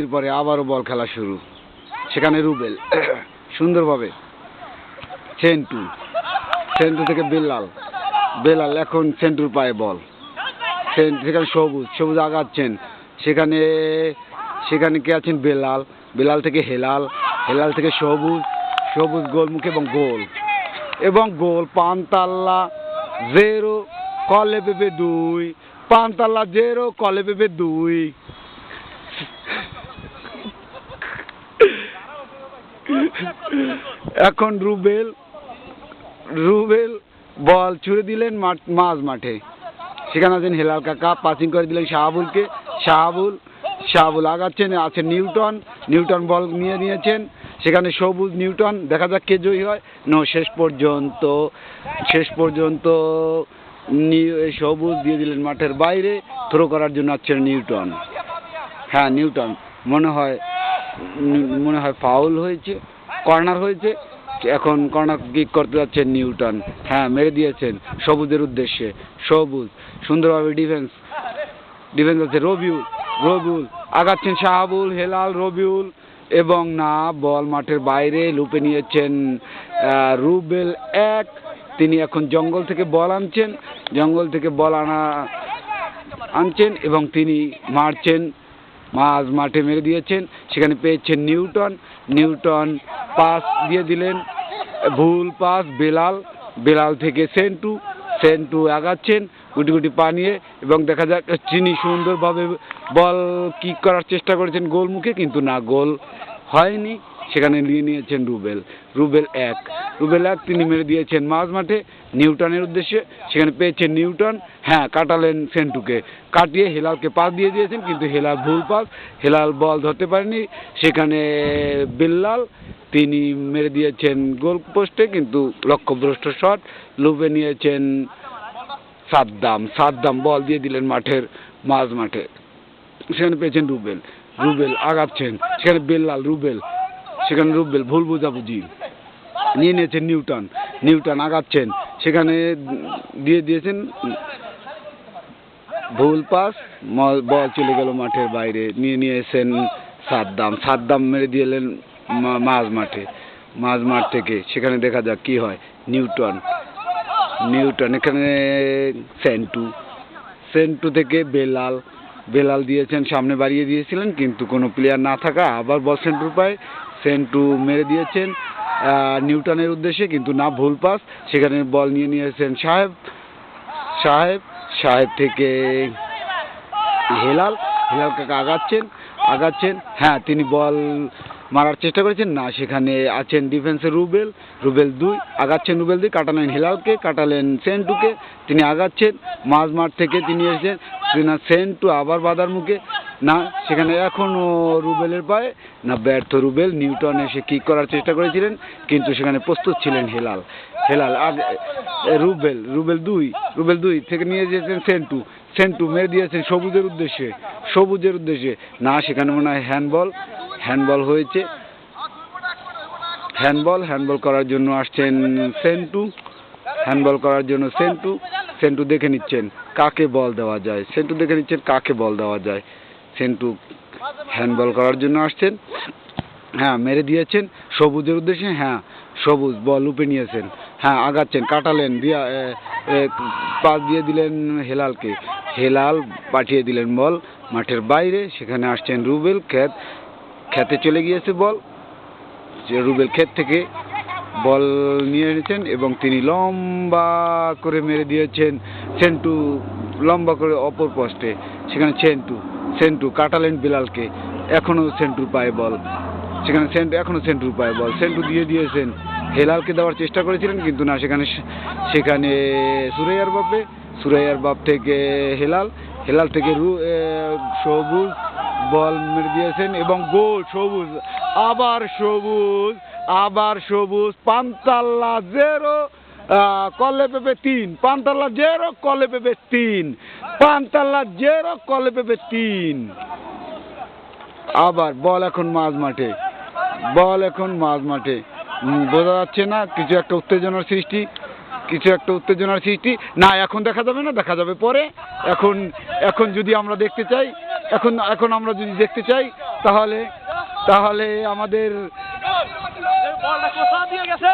এরপরে আবারও বল খেলা শুরু। সেখানে রুবেল সুন্দরভাবে সেন্টু থেকে বেলাল এখন সেন্টুর পায়ে বল। সেখানে সবুজ আগাচ্ছেন। সেখানে কে আছেন? বেলাল থেকে হেলাল থেকে সবুজ গোলমুখে এবং গোল পান্তাল্লা 0 কলে পেপে 2 পান্তাল্লা 0 কলে পেপে 2। এখন রুবেল বল ছুড়ে দিলেন মাঝ মাঠে। সেখানে আছেন হেলাল কাকা, পাসিং করে দিলেন শাহাবুল আগাচ্ছেন। আছে নিউটন বল নিয়ে নিয়েছেন। সেখানে সবুজ নিউটন, দেখা যাক কে জয়ী হয়। শেষ পর্যন্ত সবুজ দিয়ে দিলেন মাঠের বাইরে। থ্রো করার জন্য আছেন নিউটন। হ্যাঁ, নিউটন মনে হয় ফাউল হয়েছে, কর্নার হয়েছে। এখন কর্নার কিক করতে যাচ্ছেন নিউটন। হ্যাঁ, মেরে দিয়েছেন সবুজের উদ্দেশ্যে। সবুজ সুন্দরভাবে ডিফেন্স আছে। রবিউল আগাচ্ছেন। শাহাবুল, হেলাল, রবিউল এবং না, বল মাঠের বাইরে। লুপে নিয়েছেন রুবেল 1। তিনি এখন জঙ্গল থেকে বল আনছেন এবং তিনি মারছেন। মাঝ মাঠে মেরে দিয়েছেন। সেখানে পেয়েছেন নিউটন পাস দিয়ে দিলেন, ভুল পাস। বেলাল থেকে সেন্টু আগাচ্ছেন গুটি পা নিয়ে এবং দেখা যাক চিনি সুন্দরভাবে বল কিক করার চেষ্টা করেছেন গোলমুখে, কিন্তু না, গোল হয়নি। সেখানে নিয়ে নিয়েছেন রুবেল 1 তিনি মেরে দিয়েছেন মাঝ মাঠে নিউটনের উদ্দেশ্যে। সেখানে পেয়েছেন নিউটন। হ্যাঁ, কাটালেন সেন্টুকে, কাটিয়ে হেলালকে পাস দিয়ে দিয়েছেন, কিন্তু হেলাল ভুল পাস। হেলাল বল ধরতে পারেনি। সেখানে বেল্লাল তিনি মেরে দিয়েছেন গোল পোস্টে, কিন্তু লক্ষ্যভ্রষ্ট শট। লুপে নিয়েছেন সাদ্দাম বল দিয়ে দিলেন মাঠের মাঝ মাঠে। সেখানে পেয়েছেন রুবেল আগাচ্ছেন। সেখানে রুবেল ভুল বুঝাবুঝি নিয়ে নিয়েছেন নিউটন আগাচ্ছেন। সেখানে দিয়ে দিয়েছেন ভুল পাস, বল চলে গেল মাঠের বাইরে। নিয়েছেন সাদ্দাম মেরে দিলেন মাঝ মাঠ থেকে। সেখানে দেখা যাক কি হয়। নিউটন এখানে সেন্টু থেকে বেলাল দিয়েছেন, সামনে বাড়িয়ে দিয়েছিলেন, কিন্তু কোনো প্লেয়ার না থাকা। আবার বল সেন্টুর পায়ে। সেন্টু মেরে দিয়েছেন নিউটনের উদ্দেশ্যে, কিন্তু না, ভুল পাস। সেখানে বল নিয়ে নিয়েছেন সাহেব থেকে হেলাল কাকা আগাচ্ছেন। হ্যাঁ, তিনি বল মারার চেষ্টা করেছেন, না, সেখানে আছেন ডিফেন্সে রুবেল 2 আগাচ্ছেন। রুবেল 2 কাটালেন হেলালকে, কাটালেন সেন্টুকে। তিনি আগাচ্ছেন মাঝ মাঠ থেকে। তিনি এসেছেন সেন্টু আবার বাধার মুখে, না, সেখানে এখনো রুবেলের পায়ে, না, ব্যর্থ রুবেল। নিউটন এসে কিক করার চেষ্টা করেছিলেন, কিন্তু সেখানে প্রস্তুত ছিলেন হেলাল আগে। রুবেল 2 থেকে নিয়ে এসেছেন সেন্টু মেরে দিয়েছেন সবুজের উদ্দেশ্যে, না, সেখানে মনে হয় হ্যান্ডবল হয়েছে। হ্যান্ডবল করার জন্য আসছেন সেন্টু দেখে নিচ্ছেন কাকে বল দেওয়া যায়। সেন্টু হ্যান্ডবল করার জন্য আসছেন। হ্যাঁ, মেরে দিয়েছেন সবুজের উদ্দেশ্যে। হ্যাঁ, সবুজ বল লুপে নিয়েছেন। হ্যাঁ, আগাচ্ছেন, কাটালেন, পাস দিয়ে দিলেন হেলালকে। হেলাল পাঠিয়ে দিলেন বল মাঠের বাইরে। সেখানে আসছেন রুবেল, খেতে চলে গিয়েছে বল। রুবেল ক্ষেত থেকে বল নিয়ে এনেছেন এবং তিনি লম্বা করে মেরে দিয়েছেন সেন্টু, লম্বা করে অপর পোস্টে। সেখানে সেন্টু কাটালেন বেলালকে। এখনো সেন্টুর পায়ে বল। সেন্টু দিয়ে দিয়েছেন হেলালকে, দেওয়ার চেষ্টা করেছিলেন, কিন্তু না, সেখানে সুরাইয়ার বাপ থেকে হেলাল থেকে সবুজ বল মেরে দিয়েছেন এবং গোল। আবার সবুজ পান্তাল্লা 0 কলে পেপে 3 পান্তাল্লা 0 কলে পেপে 3 আবার বল এখন মাঝ মাঠে। বোঝা যাচ্ছে না, কিছু একটা উত্তেজনার সৃষ্টি। না, এখন দেখা যাবে না, দেখা যাবে পরে। এখন যদি আমরা দেখতে চাই, তাহলে তাহলে আমাদের বলটা কোথা দিয়ে গেছে